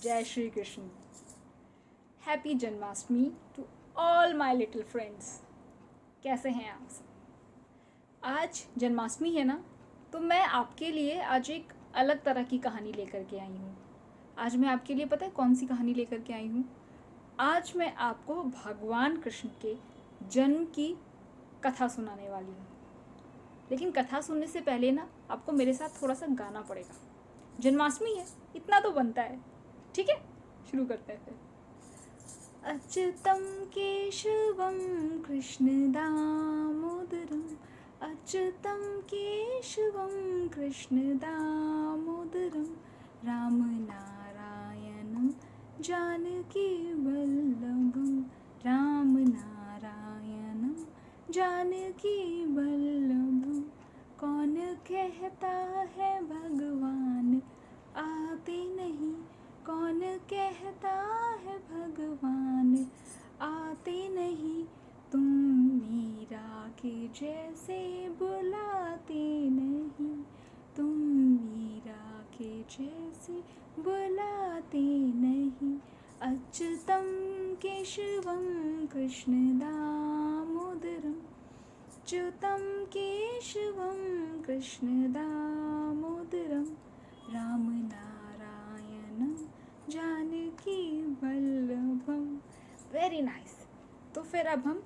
जय Shri Krishna. Happy Janmashtami to all my little friends. कैसे हैं आप सब? आज जन्माष्टमी है ना, तो मैं आपके लिए आज एक अलग तरह की कहानी लेकर के आई हूँ। आज मैं आपके लिए पता है कौन सी कहानी लेकर के आई हूँ? आज मैं आपको भगवान कृष्ण के जन्म की कथा सुनाने वाली हूँ। लेकिन कथा सुनने से पहले ना आपको मेरे साथ थोड़ा सा गाना पड़ेगा। जन्माष्टमी है, इतना तो बनता है। ठीक है, शुरू करते हैं फिर। अच्युतं केशवं कृष्ण दामोदरम, अच्युतं केशवं कृष्ण दामोदरम, राम नारायणं जानकी वल्लभं, राम नारायणं जानकी वल्लभं। कौन कहता है भगवान आते नहीं, कौन कहता है भगवान आते नहीं, तुम मीरा के जैसे बुलाते नहीं, तुम मीरा के जैसे बुलाते नहीं। अच्युतं केशवं कृष्ण दामोदरम, अच्युतं केशवं कृष्ण दामोदरम, राम नारायणं जानकी वल्लभम। Very nice. तो फिर अब हम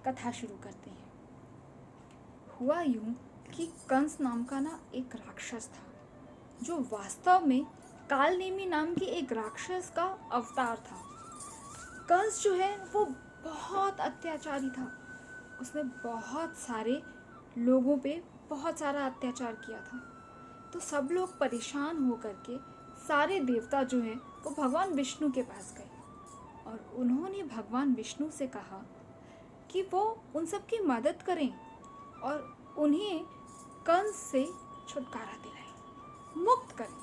कथा शुरू करते हैं। हुआ यूं कि कंस नाम का ना एक राक्षस था, जो वास्तव में कालनेमी नाम की एक राक्षस का अवतार था। कंस जो है वो बहुत अत्याचारी था। उसने बहुत सारे लोगों पे बहुत सारा अत्याचार किया था। तो सब लोग परेशान होकर के सारे देवता जो हैं वो भगवान विष्णु के पास गए और उन्होंने भगवान विष्णु से कहा कि वो उन सब की मदद करें और उन्हें कंस से छुटकारा दिलाएं, मुक्त करें।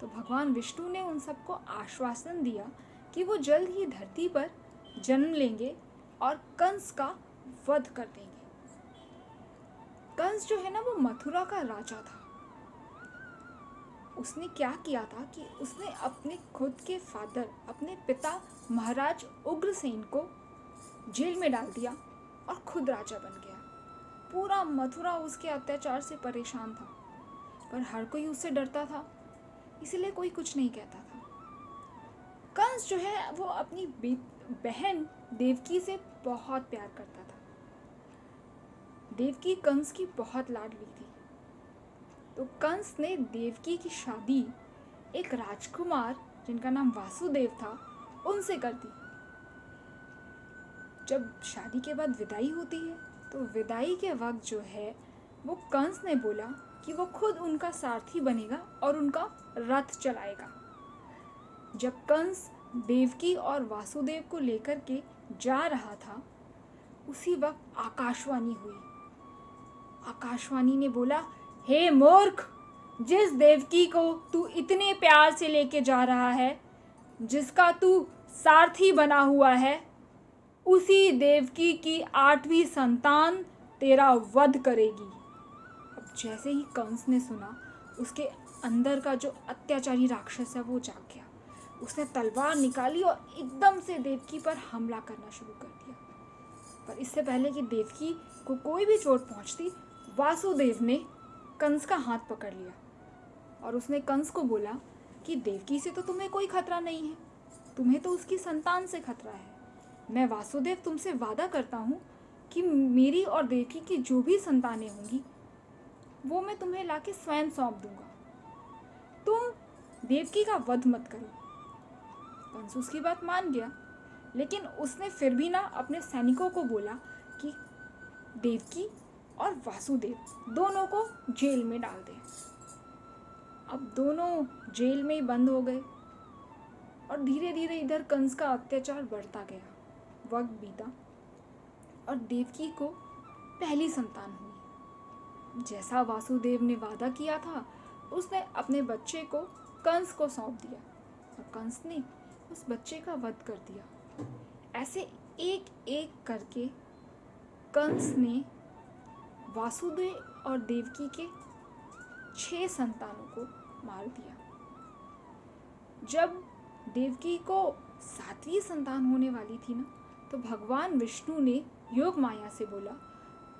तो भगवान विष्णु ने उन सबको आश्वासन दिया कि वो जल्द ही धरती पर जन्म लेंगे और कंस का वध कर देंगे। कंस जो है ना वो मथुरा का राजा था। उसने क्या किया था कि उसने अपने खुद के फादर, अपने पिता महाराज उग्रसेन को जेल में डाल दिया और खुद राजा बन गया। पूरा मथुरा उसके अत्याचार से परेशान था, पर हर कोई उससे डरता था, इसलिए कोई कुछ नहीं कहता था। कंस जो है वो अपनी बहन देवकी से बहुत प्यार करता था। देवकी कंस की बहुत लाडली थी। तो कंस ने देवकी की शादी एक राजकुमार जिनका नाम वासुदेव था उनसे कर दी। जब शादी के बाद विदाई होती है तो विदाई के वक्त जो है वो कंस ने बोला कि वो खुद उनका सारथी बनेगा और उनका रथ चलाएगा। जब कंस देवकी और वासुदेव को लेकर के जा रहा था, उसी वक्त आकाशवाणी हुई। आकाशवाणी ने बोला, हे मूर्ख, जिस देवकी को तू इतने प्यार से लेके जा रहा है, जिसका तू सारथी बना हुआ है, उसी देवकी की 8वीं संतान तेरा वध करेगी। अब जैसे ही कंस ने सुना, उसके अंदर का जो अत्याचारी राक्षस है वो जाग गया। उसने तलवार निकाली और एकदम से देवकी पर हमला करना शुरू कर दिया। पर इससे पहले कि देवकी को कोई भी चोट पहुंचती, वासुदेव ने कंस का हाथ पकड़ लिया और उसने कंस को बोला कि देवकी से तो तुम्हें कोई खतरा नहीं है, तुम्हें तो उसकी संतान से खतरा है। मैं वासुदेव तुमसे वादा करता हूँ कि मेरी और देवकी की जो भी संतानें होंगी वो मैं तुम्हें लाके स्वयं सौंप दूंगा। तुम देवकी का वध मत करो। कंस उसकी बात मान गया, लेकिन उसने फिर भी ना अपने सैनिकों को बोला कि देवकी और वासुदेव दोनों को जेल में डाल दें। अब दोनों जेल में ही बंद हो गए और धीरे धीरे इधर कंस का अत्याचार बढ़ता गया। वक्त बीता और देवकी को पहली संतान हुई। जैसा वासुदेव ने वादा किया था, उसने अपने बच्चे को कंस को सौंप दिया और कंस ने उस बच्चे का वध कर दिया। ऐसे एक एक करके कंस ने वासुदेव और देवकी के 6 संतानों को मार दिया। जब देवकी को 7वीं संतान होने वाली थी ना, तो भगवान विष्णु ने योग माया से बोला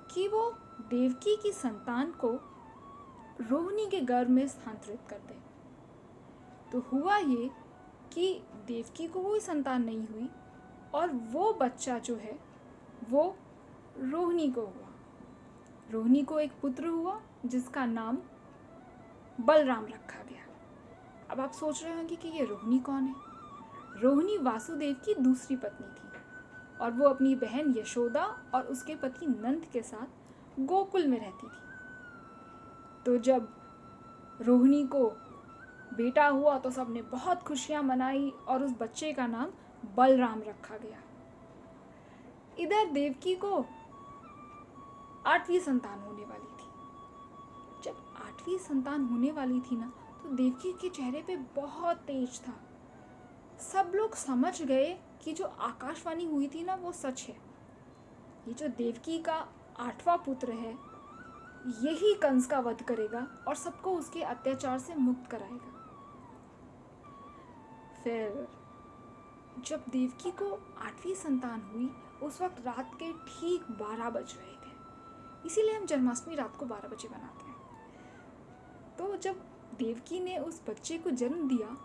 कि वो देवकी की संतान को रोहिणी के गर्भ में स्थानांतरित कर दे। तो हुआ ये कि देवकी को कोई संतान नहीं हुई और वो बच्चा जो है वो रोहिणी को हुआ। रोहिणी को एक पुत्र हुआ जिसका नाम बलराम रखा गया। अब आप सोच रहे होंगे कि ये रोहिणी कौन है। रोहिणी वासुदेव की दूसरी पत्नी थी और वो अपनी बहन यशोदा और उसके पति नंद के साथ गोकुल में रहती थी। तो जब रोहिणी को बेटा हुआ तो सबने बहुत खुशियां मनाई और उस बच्चे का नाम बलराम रखा गया। इधर देवकी को 8वीं संतान होने वाली थी। जब 8वीं संतान होने वाली थी ना, तो देवकी के चेहरे पे बहुत तेज था। सब लोग समझ गए कि जो आकाशवाणी हुई थी ना वो सच है। ये जो देवकी का 8वां पुत्र है यही कंस का वध करेगा और सबको उसके अत्याचार से मुक्त कराएगा। फिर जब देवकी को 8वीं संतान हुई उस वक्त रात के ठीक 12 बज रहे थे। इसीलिए हम जन्माष्टमी रात को 12 बजे बनाते हैं। तो जब देवकी ने उस बच्चे को जन्म दिया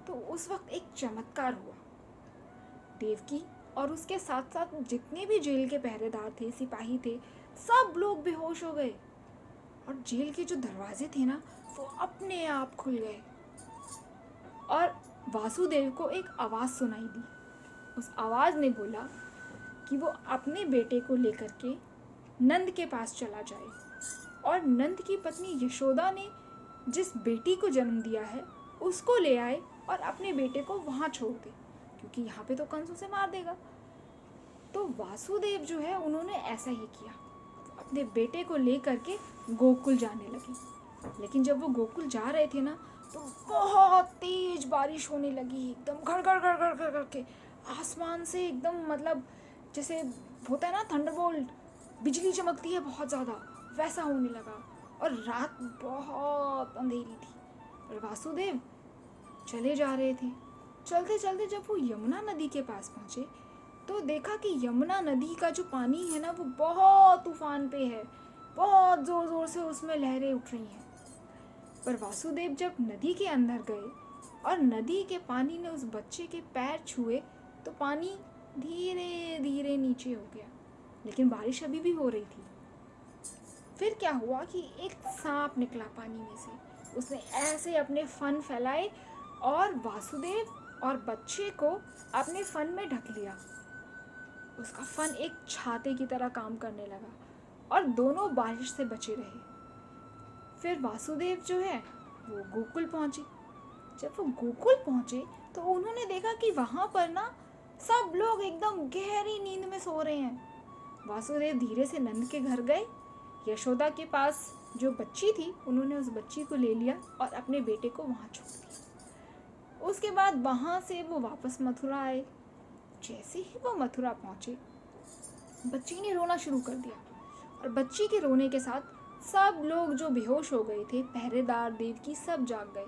तो उस वक्त एक चमत्कार हुआ। देवकी और उसके साथ साथ जितने भी जेल के पहरेदार थे, सिपाही थे, सब लोग बेहोश हो गए और जेल के जो दरवाजे थे ना वो अपने आप खुल गए और वासुदेव को एक आवाज़ सुनाई दी। उस आवाज़ ने बोला कि वो अपने बेटे को लेकर के नंद के पास चला जाए और नंद की पत्नी यशोदा ने जिस बेटी को जन्म दिया है उसको ले आए और अपने बेटे को वहाँ छोड़ दे, क्योंकि यहाँ पे तो कंस उसे मार देगा। तो वासुदेव जो है उन्होंने ऐसा ही किया, अपने बेटे को ले करके गोकुल जाने लगे। लेकिन जब वो गोकुल जा रहे थे ना तो बहुत तेज बारिश होने लगी, एकदम घर घर घर घर घर करके आसमान से एकदम मतलब जैसे होता है ना थंडरबोल्ट, बिजली चमकती है बहुत ज़्यादा, वैसा होने लगा और रात बहुत अंधेरी थी। और वासुदेव चले जा रहे थे। चलते चलते जब वो यमुना नदी के पास पहुँचे तो देखा कि यमुना नदी का जो पानी है ना वो बहुत तूफान पे है, बहुत ज़ोर ज़ोर से उसमें लहरें उठ रही हैं। पर वासुदेव जब नदी के अंदर गए और नदी के पानी ने उस बच्चे के पैर छुए तो पानी धीरे धीरे नीचे हो गया, लेकिन बारिश अभी भी हो रही थी। फिर क्या हुआ कि एक सांप निकला पानी में से। उसने ऐसे अपने फन फैलाए और वासुदेव और बच्चे को अपने फन में ढक लिया। उसका फन एक छाते की तरह काम करने लगा और दोनों बारिश से बचे रहे। फिर वासुदेव जो है वो गोकुल पहुँचे। जब वो गोकुल पहुँचे तो उन्होंने देखा कि वहाँ पर ना सब लोग एकदम गहरी नींद में सो रहे हैं। वासुदेव धीरे से नंद के घर गए। यशोदा के पास जो बच्ची थी उन्होंने उस बच्ची को ले लिया और अपने बेटे को वहाँ छोड़ दिया। उसके बाद वहाँ से वो वापस मथुरा आए। जैसे ही वो मथुरा पहुँचे बच्ची ने रोना शुरू कर दिया और बच्ची के रोने के साथ सब लोग जो बेहोश हो गए थे, पहरेदार, देवकी, सब जाग गए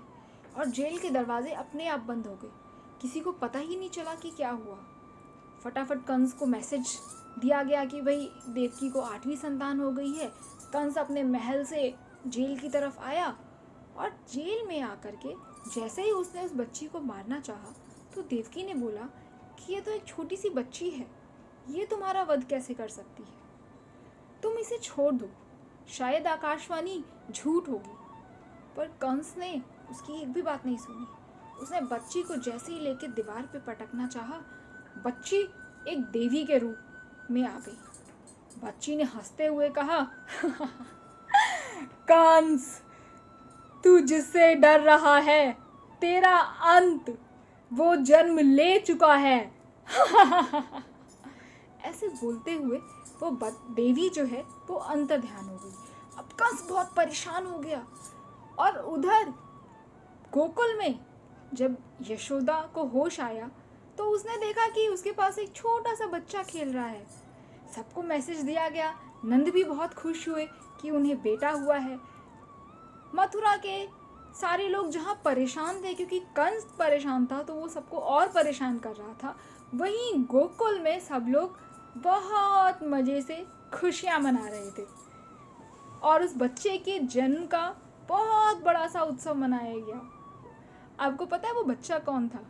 और जेल के दरवाजे अपने आप बंद हो गए। किसी को पता ही नहीं चला कि क्या हुआ। फटाफट कंस को मैसेज दिया गया कि भाई देवकी को 8वीं संतान हो गई है। कंस अपने महल से जेल की तरफ आया और जेल में आकर के जैसे ही उसने उस बच्ची को मारना चाहा तो देवकी ने बोला कि ये तो एक छोटी सी बच्ची है, ये तुम्हारा वध कैसे कर सकती है, तुम इसे छोड़ दो, शायद आकाशवाणी झूठ होगी। पर कंस ने उसकी एक भी बात नहीं सुनी। उसने बच्ची को जैसे ही लेके दीवार पे पटकना चाहा, बच्ची एक देवी के रूप में आ गई। बच्ची ने हंसते हुए कहा कंस, तू जिससे डर रहा है तेरा अंत वो जन्म ले चुका है। ऐसे बोलते हुए वो देवी जो है वो अंतर्ध्यान हो गई। अब कंस बहुत परेशान हो गया और उधर गोकुल में जब यशोदा को होश आया तो उसने देखा कि उसके पास एक छोटा सा बच्चा खेल रहा है। सबको मैसेज दिया गया। नंद भी बहुत खुश हुए कि उन्हें बेटा हुआ है। मथुरा के सारे लोग जहाँ परेशान थे क्योंकि कंस परेशान था तो वो सबको और परेशान कर रहा था, वहीं गोकुल में सब लोग बहुत मज़े से खुशियाँ मना रहे थे और उस बच्चे के जन्म का बहुत बड़ा सा उत्सव मनाया गया। आपको पता है वो बच्चा कौन था?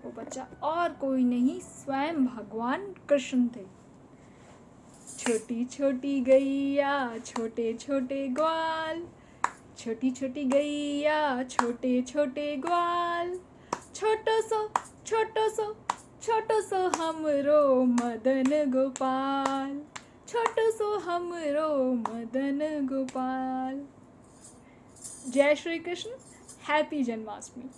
वो बच्चा और कोई नहीं, स्वयं भगवान कृष्ण थे। छोटी छोटी गैया छोटे छोटे ग्वाल, छोटी छोटी गैया छोटे छोटे ग्वाल, छोटो सो छोटो सो छोटो सो हमरो मदन गोपाल, छोटो सो हमरो मदन गोपाल। जय श्री कृष्ण, हैप्पी जन्माष्टमी।